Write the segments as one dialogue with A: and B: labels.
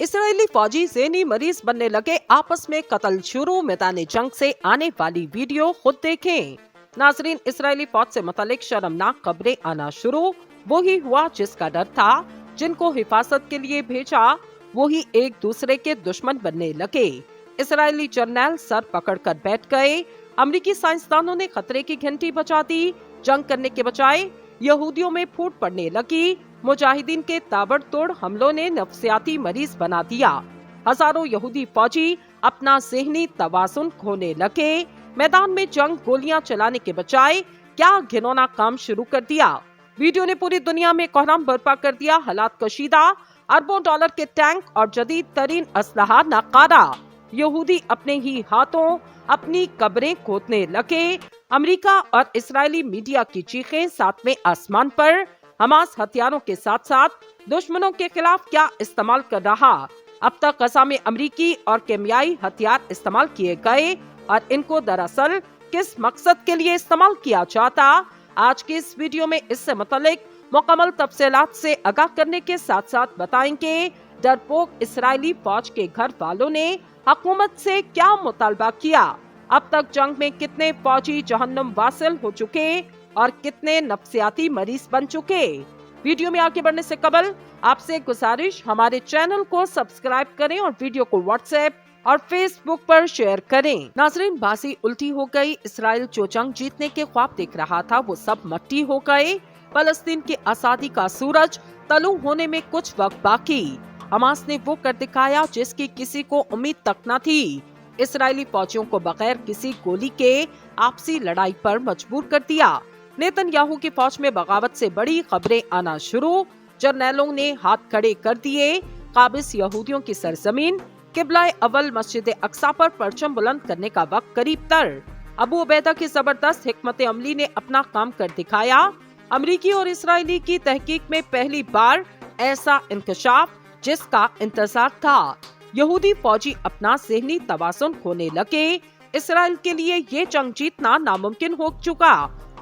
A: Israeli फौजी ज़हनी मरीज बनने लगे, आपस में कत्ल शुरू, मैदान जंग से आने वाली वीडियो खुद देखें। नाजरीन, इसराइली फौज से मुतालिक शर्मनाक खबरें आना शुरू। वही हुआ जिसका डर था। जिनको हिफाजत के लिए भेजा वही एक दूसरे के दुश्मन बनने लगे। इसराइली जर्नल सर पकड़कर बैठ गए। अमेरिकी साइंसदानों ने खतरे की घंटी बजा दी। जंग करने के बजाय यहूदियों में फूट पड़ने लगी। मुजाहिदीन के ताबड़तोड़ हमलों ने नफ्सियाती मरीज बना दिया। हजारों यहूदी फौजी अपना ज़हनी तवाज़ुन खोने लगे। मैदान में जंग गोलियां चलाने के बजाय क्या घिनौना काम शुरू कर दिया। वीडियो ने पूरी दुनिया में कोहराम बर्पा कर दिया। हालात कशीदा, अरबों डॉलर के टैंक और जदीद तरीन असलहा नाकारा। यहूदी अपने ही हाथों अपनी कब्रें खोदने लगे। अमेरिका और इस्राएली मीडिया की चीखें सातवें आसमान पर। हमास हथियारों के साथ साथ दुश्मनों के खिलाफ क्या इस्तेमाल कर रहा। अब तक गजा में अमेरिकी और केमियाई हथियार इस्तेमाल किए गए और इनको दरअसल किस मकसद के लिए इस्तेमाल किया जाता। आज के इस वीडियो में इससे मुतालिक मुकम्मल तफसीलात से आगाह करने के साथ साथ बताएंगे डरपोक इसराइली फौज के घर वालों ने हुकूमत से क्या मुतालबा किया। अब तक जंग में कितने फौजी जहन्नुम वासिल हो चुके और कितने नफ्सियाती मरीज बन चुके। वीडियो में आगे बढ़ने से कबल आपसे गुजारिश, हमारे चैनल को सब्सक्राइब करें और वीडियो को व्हाट्सएप और फेसबुक पर शेयर करें। नाजरीन, बाजी उल्टी हो गई। इसराइल जो जंग जीतने के ख्वाब देख रहा था वो सब मट्टी हो गए। फलस्तीन की आजादी का सूरज तलू होने में कुछ वक्त बाकी। हमास ने वो कर दिखाया जिसकी किसी को उम्मीद तक न थी। इसराइली फौजियों को बगैर किसी गोली के आपसी लड़ाई पर मजबूर कर दिया। नेतन्याहू की फौज में बगावत से बड़ी खबरें आना शुरू। जर्नैलों ने हाथ खड़े कर दिए। काबिज यहूदियों की सरजमीन किबला अव्वल मस्जिद अक्सा पर परचम बुलंद करने का वक्त करीब तर। अबू उबैदा की जबरदस्त हिकमत अमली ने अपना काम कर दिखाया। अमरीकी और इसराइली की तहकीक में पहली बार ऐसा इंकशाफ जिसका इंतजार था। यहूदी फौजी अपना ज़हनी तवाज़ुन खोने लगे। इसराइल के लिए ये जंग जीतना नामुमकिन हो चुका।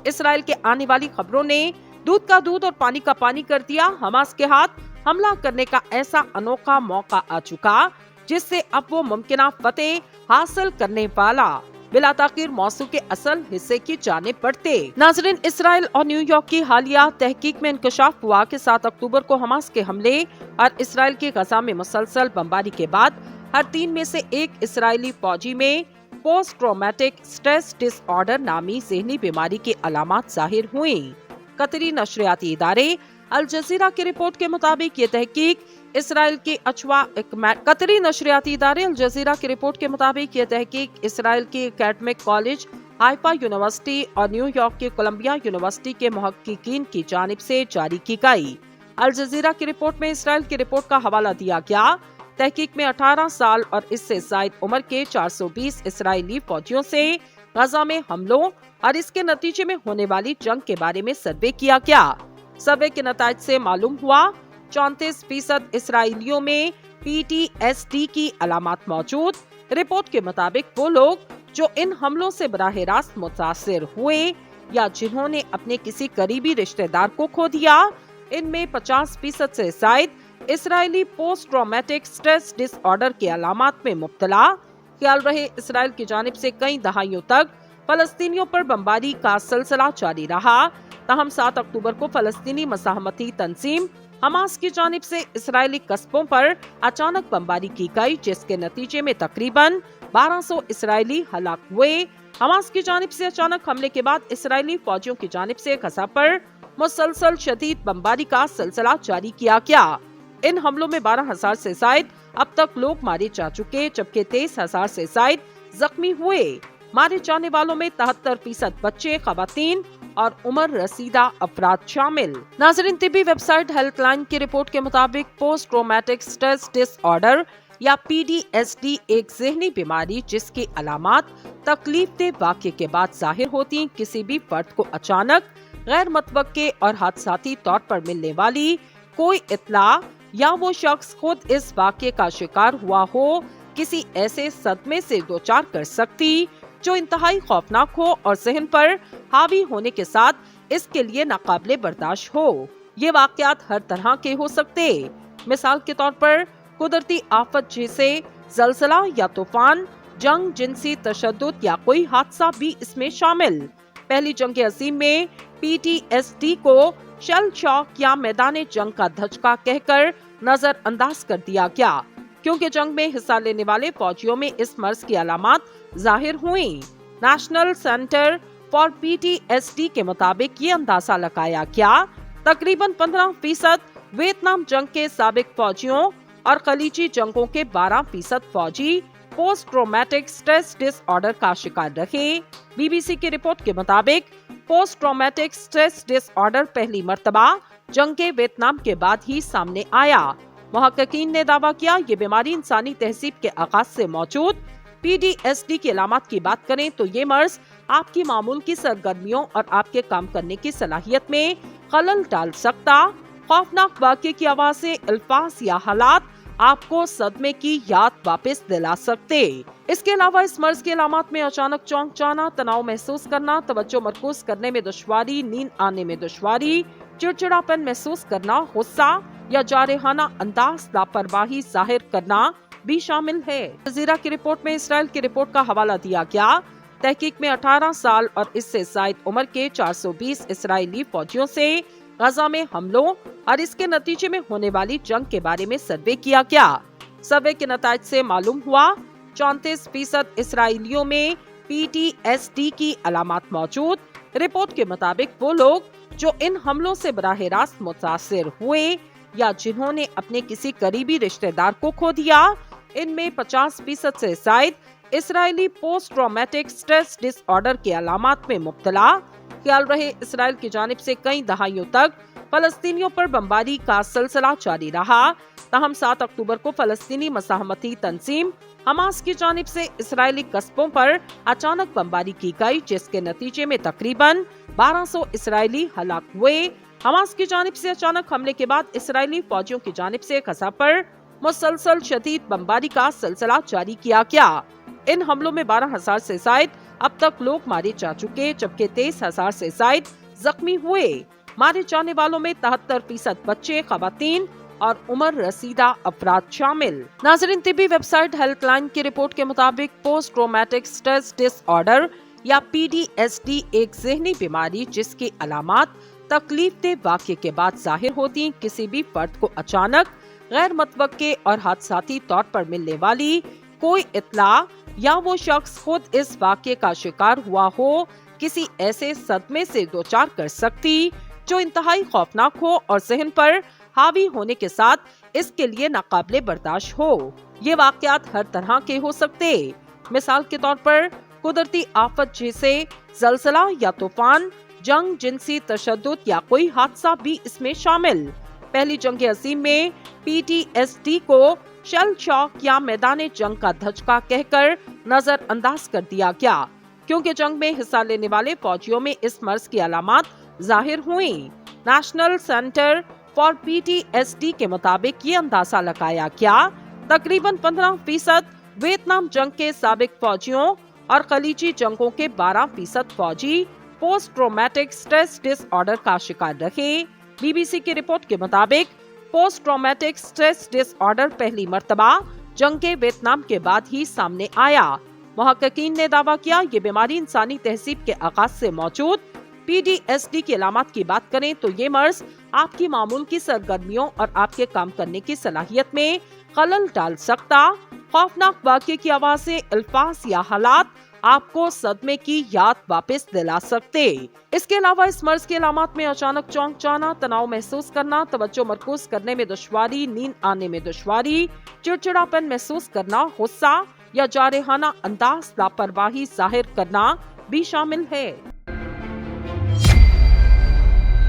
A: इसराइल के आने वाली खबरों ने दूध का दूध और पानी का पानी कर दिया। हमास के हाथ हमला करने का ऐसा अनोखा मौका आ चुका जिससे अब वो मुमकिना फतेह हासिल करने वाला बिला ताखीर मौसू के असल हिस्से की जानिब बढ़ते। नाजरीन, इसराइल और न्यूयॉर्क की हालिया तहकीक में इंकशाफ हुआ कि 7 अक्टूबर को हमास के हमले और इसराइल की गजा में मुसलसल बमबारी के बाद हर 3 में से एक इसराइली फौजी में पोस्ट ट्रॉमेटिक स्ट्रेस डिसऑर्डर नामी ज़हनी बीमारी की अलामत जाहिर हुई। कतरी नशरियाती इदारे अल जजीरा की रिपोर्ट के मुताबिक ये तहकीक इसराइल के एकेडमिक कॉलेज, हाइफा यूनिवर्सिटी और न्यूयॉर्क के कोलंबिया यूनिवर्सिटी के मुहक्किकीन की जानिब से जारी की गई। अल जजीरा की रिपोर्ट में इसराइल की रिपोर्ट का हवाला दिया गया। तहकीक में 18 साल और इससे जायद उम्र के 420 इसराइली फौजियों से गजा में हमलों और इसके नतीजे में होने वाली जंग के बारे में सर्वे किया गया। सर्वे के नताज से मालूम हुआ 34% इसराइलियों में PTSD की अलामत मौजूद। रिपोर्ट के मुताबिक वो लोग जो इन हमलों से बराह रास्त मुतासिर हुए या जिन्होंने अपने किसी करीबी रिश्तेदार को खो दिया, इनमें 50% से जायद Israeli post traumatic stress disorder के अलामत में मुब्तला। ख्याल रहे इसराइल की जानिब से कई दहाइयों तक फलस्तीनियों पर बमबारी का सिलसिला जारी रहा। ताहम 7 अक्टूबर को फलस्तीनी मसाहमती तंजीम हमास की जानिब से इसराइली कस्बों पर अचानक बमबारी की गई, जिसके नतीजे में तकरीबन 1200 इसराइली हलाक हुए। हमास की जानिब से अचानक हमले के बाद इसराइली फौजियों की जानिब से गजा पर मुसलसल शदीद बमबारी का सिलसिला जारी किया गया। इन हमलों में 12,000 से जायद अब तक लोग मारे जा चुके, जबकि 23,000 से जायद जख्मी हुए। मारे जाने वालों में 73% बच्चे, खवातीन और उम्र रसीदा अफराद शामिल। नाजरीन, तिब्बी वेबसाइट हेल्पलाइन की रिपोर्ट के मुताबिक पोस्ट ट्रॉमेटिक स्ट्रेस डिसऑर्डर या PTSD एक ज़हनी बीमारी जिसकी अलामत तकलीफदेह वाक़े के बाद जाहिर होती। किसी भी फर्द को अचानक गैर मुतवक्के और हादसाती तौर पर मिलने वाली कोई इत्तला या वो शख्स खुद इस वाक़े का शिकार हुआ हो, किसी ऐसे सदमे से दोचार कर सकती जो इंतहाई खौफनाक हो और ज़हन पर हावी होने के साथ इसके लिए नाकाबिले बर्दाश्त हो। ये वाक़यात हर तरह के हो सकते। मिसाल के तौर पर कुदरती आफत जैसे जलजला या तूफान, जंग, जिनसी तशद्दुद या कोई हादसा भी इसमें शामिल। पहली जंग अजीम में PTSD को शेल शॉक या मैदान जंग का धचका कहकर नजरअंदाज कर दिया गया, क्योंकि जंग में हिस्सा लेने वाले फौजियों में इस मर्ज की अलामत जाहिर हुई। नेशनल सेंटर फॉर PTSD के मुताबिक ये अंदाजा लगाया गया तकरीबन 15% वियतनाम जंग के साबिक फौजियों और खलीजी जंगों के 12% फौजी पोस्ट ट्रॉमेटिक स्ट्रेस डिसऑर्डर का शिकार रहे। BBC की रिपोर्ट के मुताबिक पोस्ट ट्रॉमेटिक स्ट्रेस डिसऑर्डर पहली मर्तबा जंग के वियतनाम के बाद ही सामने आया। मुहक्किकीन ने दावा किया ये बीमारी इंसानी तहजीब के आगाज से मौजूद। PTSD की अलामत की बात करें तो ये मर्ज आपकी मामूल की सरगर्मियों और आपके काम करने की सलाहियत में खलल डाल सकता। खौफनाक वाक़े की आवाज़ें, अल्फाज या हालात आपको सदमे की याद वापस दिला सकते। इसके अलावा इस मर्ज की अलामत में अचानक चौंक जाना, तनाव महसूस करना, तवज्जो मरकूज करने में दुश्वारी, नींद आने में दुश्वारी, चिड़चिड़ापन महसूस करना, गुस्सा या जारहाना अंदाज लापरवाही जाहिर करना भी शामिल है। जजीरा की रिपोर्ट में इसराइल की रिपोर्ट का हवाला दिया गया। तहकीक में 18 साल और इससे जायद उम्र के 420 इसराइली फौजियों से गजा में हमलों और इसके नतीजे में होने वाली जंग के बारे में सर्वे किया गया। सर्वे के नताज से मालूम हुआ 34% इसराइलियों में PTSD की अलामत मौजूद। रिपोर्ट के मुताबिक वो लोग जो इन हमलों से बराह रास्त मुतासिर हुए या जिन्होंने अपने किसी करीबी रिश्तेदार को खो दिया, इनमें 50% से जायद Israeli post traumatic stress disorder के अलामत में मुब्तला। ख्याल रहे इसराइल की जानिब से कई दहाइयों तक फलस्तीनियों पर बमबारी का सिलसिला जारी रहा। ताहम 7 अक्टूबर को फलस्तीनी मसाहमती तंजीम हमास की जानिब से इसराइली कस्बों पर अचानक बमबारी की गई, जिसके नतीजे में तकरीबन 1200 इसराइली हलाक हुए। हमास की जानिब से अचानक हमले के बाद इसराइली फौजियों की जानिब से गजा पर मुसलसल शदीद बमबारी का सिलसिला जारी किया गया। इन हमलों में 12,000 से जायद अब तक लोग मारे जा चुके, जबकि 23,000 से जायद जख्मी हुए। मारे जाने वालों में 73% बच्चे, खवातीन और उम्र रसीदा अफराद शामिल। नाज़रीन, तिबी वेबसाइट हेल्पलाइन की रिपोर्ट के मुताबिक पोस्ट ट्रॉमेटिक स्ट्रेस डिसऑर्डर या PTSD एक ज़हनी बीमारी जिसकी अलामत तकलीफदेह वाक़े के बाद जाहिर होती, किसी भी फर्द को अचानक गैर मुतवक्के और हादसाती तौर पर मिलने वाली कोई इत्तला या वो शख्स खुद इस वाक़े का शिकार हुआ हो, किसी ऐसे सदमे से दोचार कर सकती जो इंतहाई खौफनाक हो और ज़हन पर हावी होने के साथ इसके लिए नाकाबिले बर्दाश्त हो। ये वाक़यात हर तरह के हो सकते। मिसाल के तौर पर कुदरती आफत जैसे जलजला या तूफान, जंग, जिनसी तशद्दुद या कोई हादसा भी इसमें शामिल। पहली जंग अजीम में PTSD को शेल शॉक या मैदान जंग का धचका कहकर नजरअंदाज कर दिया गया, क्योंकि जंग में हिस्सा लेने वाले फौजियों में इस मर्ज की अलामत जाहिर हुई। नेशनल सेंटर फॉर PTSD के मुताबिक ये अंदाजा लगाया गया तकरीबन 15% वियतनाम जंग के साबिक फौजियों और खलीजी जंगों के 12% फौजी पोस्ट ट्रॉमेटिक स्ट्रेस डिसऑर्डर का शिकार रहे। BBC की रिपोर्ट के मुताबिक पोस्ट ट्रॉमेटिक स्ट्रेस डिसऑर्डर पहली मर्तबा जंग के वियतनाम के बाद ही सामने आया। मुहक्किकीन ने दावा किया ये बीमारी इंसानी तहजीब के आगाज से मौजूद। PTSD की अलामत की बात करें तो ये मर्ज आपकी मामूल की सरगर्मियों और आपके काम करने की सलाहियत में खलल डाल सकता। खौफनाक वाक़े की आवाज़ें, अल्फाज या हालात आपको सदमे की याद वापस दिला सकते। इसके अलावा इस मर्ज की अलामत में अचानक चौंक जाना, तनाव महसूस करना, तवज्जो मरकूज करने में दुश्वारी, नींद आने में दुश्वारी, चिड़चिड़ापन महसूस करना, गुस्सा या जारहाना अंदाज लापरवाही जाहिर करना भी शामिल है।